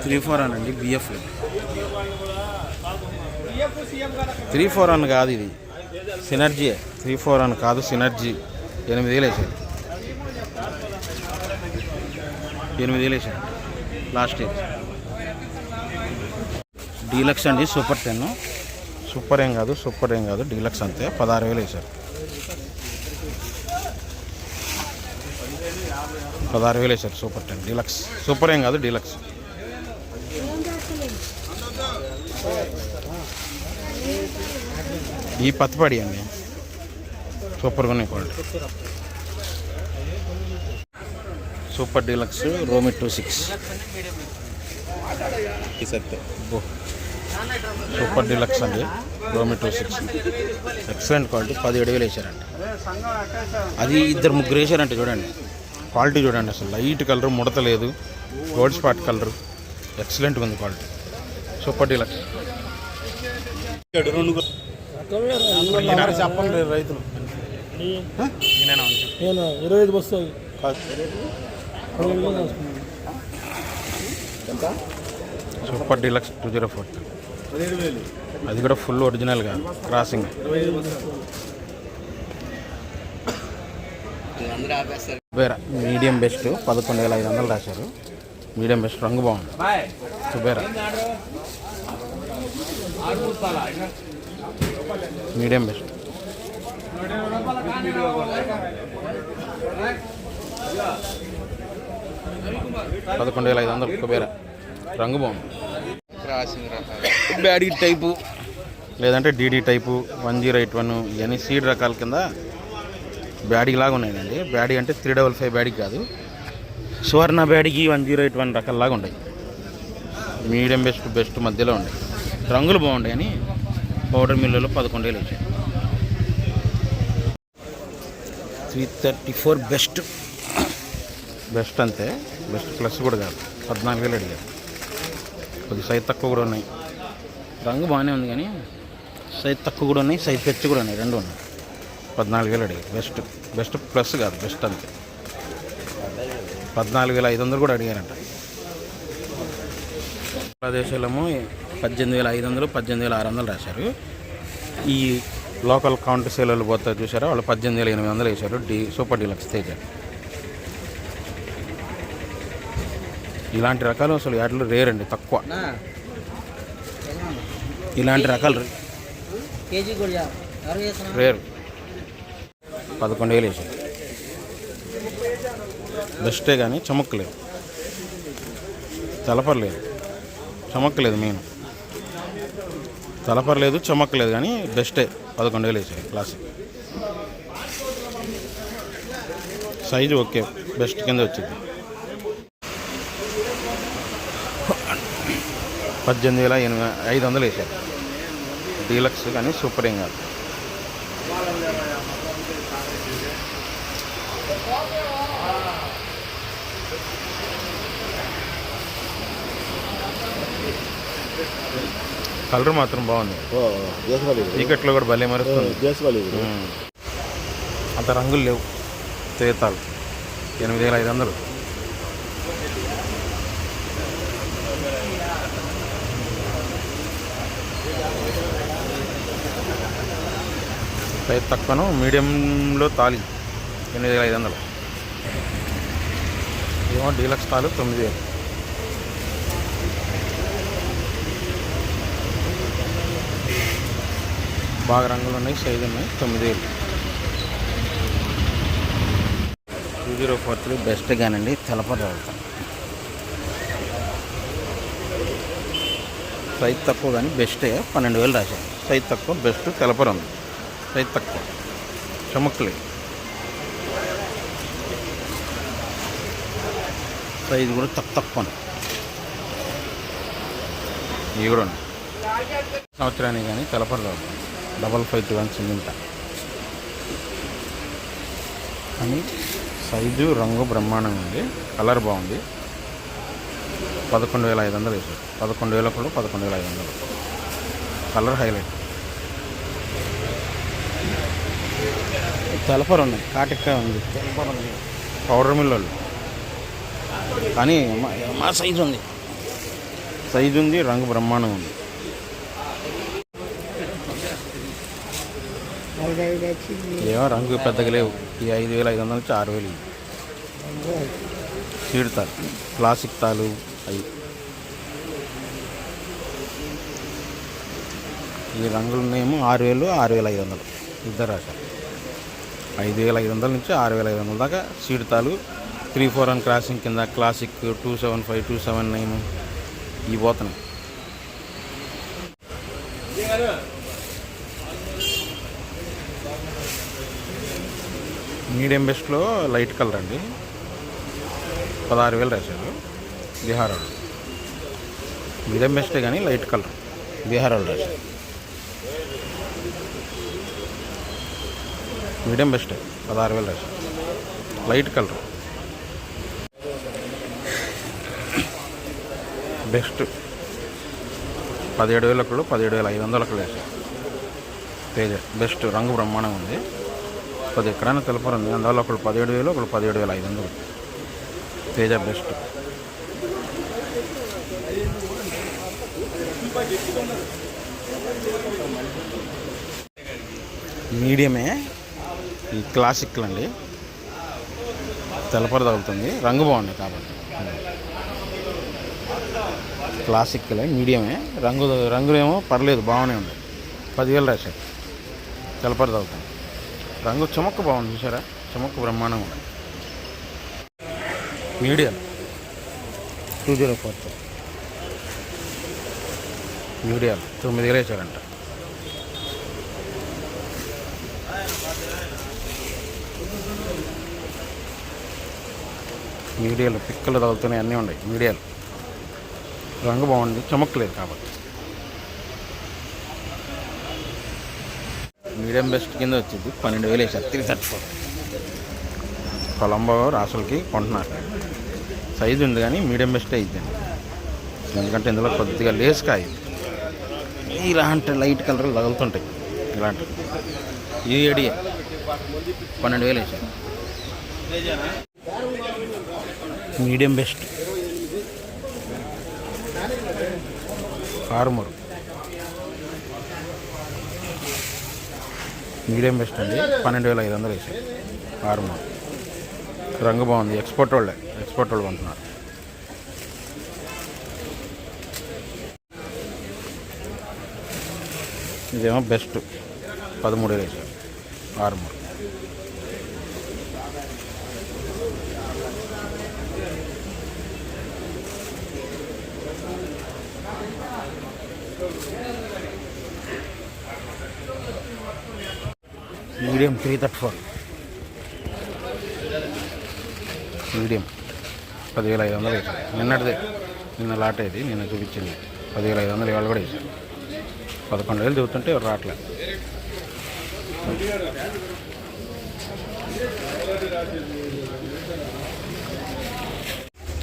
341 అండి, బిఎఫ్ 341 కాదు, ఇది సినర్జీ. 341 కాదు, సినర్జీ. 8,000 వేసారు, 8,000 వేసారు లాస్ట్ ఇయర్. డీలక్స్ అండి, సూపర్ 10. సూపర్ ఏం కాదు, డీలక్స్ అంతే. 16,000 వేసారు, 16,000 వేసారు. Super 10 deluxe. సూపర్ ఏం కాదు, డీలక్స్. ఈ పత్తిపడి అండి, సూపర్గా ఉన్నాయి క్వాలిటీ. సూపర్ డీలక్స్ రోమి 26. సూపర్ డీలక్స్ అండి, రోమి 26. Excellent quality. 17,000 వేసారండి. అది 2-3 వేసారంటే చూడండి, క్వాలిటీ చూడండి. అసలు లైట్ కలర్, ముడత లేదు, గోల్డ్ స్పాట్ కలర్, ఎక్సలెంట్గా ఉంది క్వాలిటీ. Super deluxe. చెప్పండి రైతులు, 25 వస్తుంది. Super deluxe 204. అది కూడా ఫుల్ ఒరిజినల్గా క్రాసింగ్. కుబేరా మీడియం బెస్ట్ 11,500 రాశారు. మీడియం బెస్ట్, రంగు బాగుంది. Kubera medium best. 11,500 కుబేరా, రంగు బాగుంది. బ్యాడీ టైపు లేదంటే డీడీ టైపు 1081 ఇవన్నీ సీడ్ రకాల కింద బ్యాడీ లాగా ఉన్నాయండి. బ్యాడీ అంటే 355 బ్యాడీ కాదు, సువర్ణ బ్యాడీకి 1081 రకాలలాగా ఉంటాయి. మీడియం బెస్ట్ మధ్యలో ఉంటాయి. రంగులు బాగుంటాయి అని పౌడర్ మిల్లులో 11,000 వచ్చాయి. 334 బెస్ట్ అంతే, బెస్ట్ ప్లస్ కూడా కాదు. 14,000 అడిగారు. కొద్ది సైజ్ తక్కువ కూడా ఉన్నాయి. రంగు బాగానే ఉంది కానీ సైజ్ తక్కువ కూడా ఉన్నాయి, సైజ్ పెచ్చు కూడా ఉన్నాయి, 2 ఉన్నాయి. 14,000 అడిగారు. బెస్ట్ ప్లస్ కాదు, బెస్ట్ అంతే. 14,500 కూడా అడిగారంట. ప్రదేశాలేమో 18,500, 18,600 రాశారు. ఈ లోకల్ కౌంటర్ సేలర్లు పోతారు చూసారా, వాళ్ళు 18,800 వేశారు. Super deluxe Teja. ఇలాంటి రకాలు అసలు యాడ్లు రేర్ అండి, తక్కువ. ఇలాంటి రకాలు రేరు. 11,000 వేసారు. బెస్టే కానీ చమక్కలేదు, తలపర్లేదు, చమక్కలేదు. మెయిన్ తలపర్లేదు, చమక్కలేదు కానీ బెస్టే. 11,000 వేసారు. క్లాసిక్ సైజు ఓకే, బెస్ట్ కింద వచ్చింది. 18,500 వేసారు. డీలక్స్ కానీ సూపర్ ఏం కాదు. కలర్ మాత్రం బాగుంది. చీకట్లో కూడా భలే మరుస్తుంది. అంత రంగులు లేవు. తేతాలు 8,500. సైజ్ తక్కువను, మీడియంలో తాలి 8,500. ఏమో డీలక్స్ తాలు 9,000. బాగా రంగులు ఉన్నాయి, సైజు ఉన్నాయి. 9,000. 2043 బెస్ట్ గానండి, తెలపరు. సైజ్ తక్కువ కానీ బెస్టే. 12,000 రాశారు. సైజ్ తక్కువ, బెస్ట్, తెలపరు ఉంది. సైజ్ తక్కువ, చమక్కలేదు. సైజు కూడా తక్కువ. ఇవి కూడా ఉన్నాయి. సంవత్సరానికి కానీ తెలపరు. 551 సిమెంట్ అని. సైజు రంగు బ్రహ్మాండంగా ఉంది, కలర్ బాగుంది. 11,500 వేసారు. 11,000 కూడా 11,500. Colour highlight. తెలపరు ఉన్నాయి, కాటిక్క ఉంది. పౌడర్ మిల్ వాళ్ళు కానీ మా సైజు ఉంది, రంగు బ్రహ్మాండంగా ఉంది. ఏమో రంగు పెద్దగా లేవు. ఈ 5,500 నుంచి 6,000 సీడ్ తాలు, క్లాసిక్ తాలు అవి. ఈ రంగులునేమో 6,000, 6,500 ఇద్దరు రాశారు. 5,500 నుంచి 6,500 దాకా సీడ్ తాలు. 341 క్రాసింగ్ కింద క్లాసిక్ 275, 279 ఇవి పోతున్నాయి. మీడియం బెస్ట్లో లైట్ కలర్ అండి, 16,000 రాశారు. బీహార్ వాళ్ళు మీడియం బెస్టే కానీ లైట్ కలర్ బీహార్ వాళ్ళు రాశారు. మీడియం బెస్టే 16,000 రాశారు. లైట్ కలర్ బెస్ట్ 17,000 ఒకళ్ళు, 17,500 ఒకళ్ళు వేసారు. తేజ బెస్ట్, రంగు బ్రహ్మాండంగా ఉంది. కొద్ది ఎక్కడైనా తెలుపు ఉంది, అందువల్ల ఒకళ్ళు 17,000, ఒకళ్ళు 17,500. తేజ బెస్ట్. మీడియమే ఈ క్లాసిక్లు అండి, తెలపర తగులుతుంది, రంగు బాగుంది కాబట్టి. క్లాసిక్లే మీడియమే, రంగులేమో పర్లేదు బాగానే ఉంది. 10,000 రాశారు. తెలపర తగులుతుంది, రంగు చమక్కు బాగుంది. చూసారా, చమక్కు బ్రహ్మాండంగా ఉంది. Medium 2044 medium 9,000 వేసారంట. మీడియాలు పిక్కలు తగులుతున్నాయి, అన్నీ ఉన్నాయి. మీడియాలు రంగు బాగుంది, చమక్కలేదు కాబట్టి. మీడియం బెస్ట్ కింద వచ్చింది 12,000 వేసారు. 334 కొలంబో రాసులకి కొంటున్నారు. సైజు ఉంది కానీ మీడియం బెస్టే ఇద్దండి, ఎందుకంటే ఇందులో కొద్దిగా లేస్ కాయ ఇలాంటి లైట్ కలర్లు తగులుతుంటాయి. ఇలాంటి ఈ ఏడియా 12,000 వేసారు. Medium best Armoor medium best అండి, 12,500 వేసారు. ఆరుమూరు రంగు బాగుంది. ఎక్స్పోర్ట్ వాళ్ళు కొంటున్నారు. ఇదేమో బెస్ట్ 13,000 వేసారు. ఆరుమూరు మీడియం 334 మీడియం 10,500 వేసారు. నిన్న లాట్ ఇది, నిన్న చూపించింది 10,500 ఇవాళ కూడా వేసారు. 11,000 చూస్తుంటే ఎవరు రావట్లే.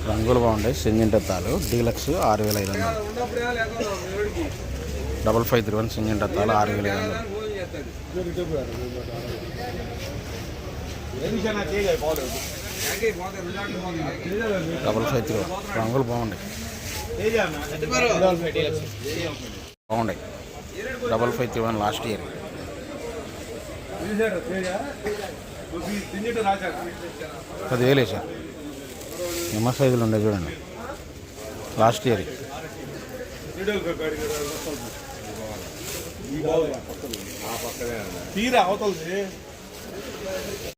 రంగులు బాగుంటాయి. సింజెంటా తాలు డీలక్స్ 6,500. 5531 సింజెంటా తాలు 6,500. 5531 రంగులు బాగుంటాయి. 5531 లాస్ట్ ఇయర్. 10,000 వేసారు. నిమ్మ సైజులు ఉండే చూడండి, లాస్ట్ ఇయర్. తీరా అవతల